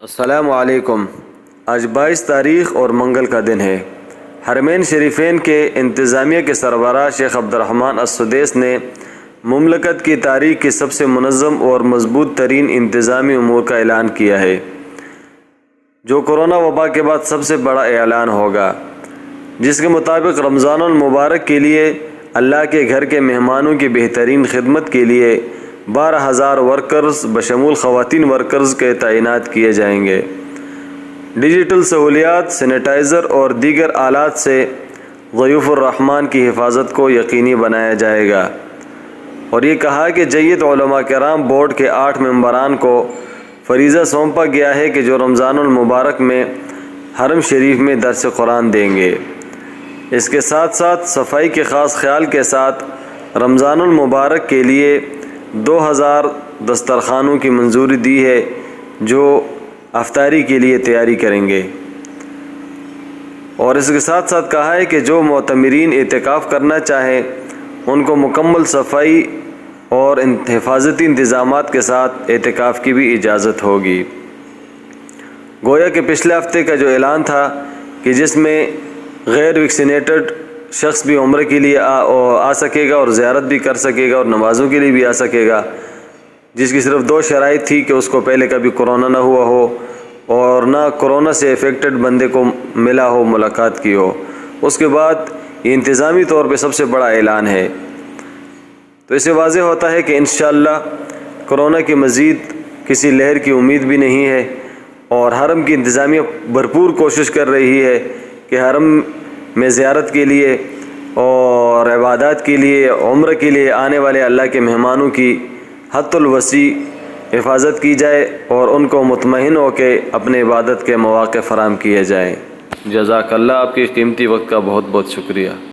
السلام علیکم۔ آج 22 تاریخ اور منگل کا دن ہے۔ حرمین شریفین کے انتظامیہ کے سربراہ شیخ عبدالرحمن السدیس نے مملکت کی تاریخ کی سب سے منظم اور مضبوط ترین انتظامی امور کا اعلان کیا ہے، جو کورونا وبا کے بعد سب سے بڑا اعلان ہوگا، جس کے مطابق رمضان المبارک کے لیے اللہ کے گھر کے مہمانوں کی بہترین خدمت کے لیے 12,000 ورکرز بشمول خواتین ورکرز کے تعینات کیے جائیں گے۔ ڈیجیٹل سہولیات، سینیٹائزر اور دیگر آلات سے ضیوف الرحمن کی حفاظت کو یقینی بنایا جائے گا، اور یہ کہا کہ جید علماء کرام بورڈ کے 8 ممبران کو فریضہ سونپا گیا ہے کہ جو رمضان المبارک میں حرم شریف میں درس قرآن دیں گے۔ اس کے ساتھ ساتھ صفائی کے خاص خیال کے ساتھ رمضان المبارک کے لیے 2000 دسترخوانوں کی منظوری دی ہے، جو افطاری کے لیے تیاری کریں گے، اور اس کے ساتھ ساتھ کہا ہے کہ جو معتمرین اعتکاف کرنا چاہیں ان کو مکمل صفائی اور حفاظتی انتظامات کے ساتھ اعتکاف کی بھی اجازت ہوگی۔ گویا کہ پچھلے ہفتے کا جو اعلان تھا کہ جس میں غیر ویکسینیٹڈ شخص بھی عمرے کے لیے آ سکے گا اور زیارت بھی کر سکے گا اور نمازوں کے لیے بھی آ سکے گا، جس کی صرف 2 شرائط تھی کہ اس کو پہلے کبھی کورونا نہ ہوا ہو اور نہ کورونا سے افیکٹڈ بندے کو ملا ہو، ملاقات کی ہو۔ اس کے بعد یہ انتظامی طور پہ سب سے بڑا اعلان ہے، تو اس سے واضح ہوتا ہے کہ انشاءاللہ کورونا کی مزید کسی لہر کی امید بھی نہیں ہے، اور حرم کی انتظامیہ بھرپور کوشش کر رہی ہے کہ حرم میں زیارت کے لیے اور عبادات کے لیے، عمرہ کے لیے آنے والے اللہ کے مہمانوں کی حد الوسیع حفاظت کی جائے اور ان کو مطمئن ہو کے اپنے عبادت کے مواقع فراہم کیے جائیں۔ جزاک اللہ، آپ کے قیمتی وقت کا بہت بہت شکریہ۔